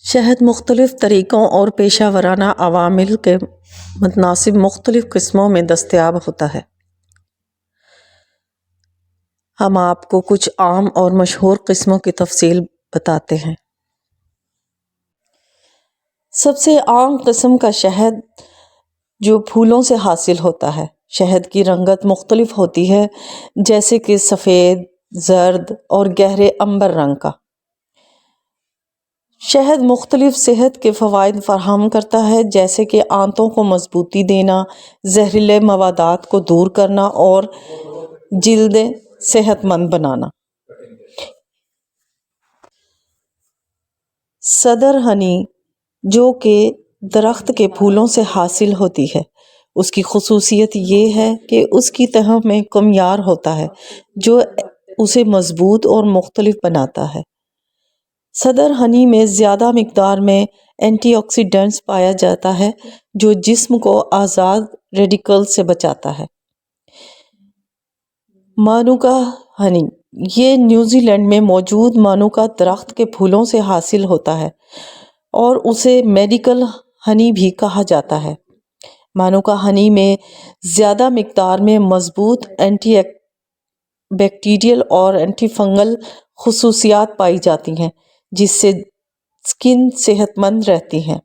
شہد مختلف طریقوں اور پیشہ ورانہ عوامل کے متناسب مختلف قسموں میں دستیاب ہوتا ہے۔ ہم آپ کو کچھ عام اور مشہور قسموں کی تفصیل بتاتے ہیں۔ سب سے عام قسم کا شہد جو پھولوں سے حاصل ہوتا ہے۔ شہد کی رنگت مختلف ہوتی ہے، جیسے کہ سفید، زرد اور گہرے عنبر رنگ کا۔ شہد مختلف صحت کے فوائد فراہم کرتا ہے، جیسے کہ آنتوں کو مضبوطی دینا، زہریلے موادات کو دور کرنا اور جلد صحت مند بنانا۔ صدر ہنی جو کہ درخت کے پھولوں سے حاصل ہوتی ہے، اس کی خصوصیت یہ ہے کہ اس کی تہ میں کمیار ہوتا ہے جو اسے مضبوط اور مختلف بناتا ہے۔ صدر ہنی میں زیادہ مقدار میں اینٹی آکسیڈنٹس پایا جاتا ہے جو جسم کو آزاد ریڈیکل سے بچاتا ہے۔ مانوکا ہنی یہ نیوزی لینڈ میں موجود مانوکا درخت کے پھولوں سے حاصل ہوتا ہے اور اسے میڈیکل ہنی بھی کہا جاتا ہے۔ مانوکا ہنی میں زیادہ مقدار میں مضبوط اینٹی بیکٹیریل اور اینٹی فنگل خصوصیات پائی جاتی ہیں، جس سے اسکن صحت مند رہتی ہے۔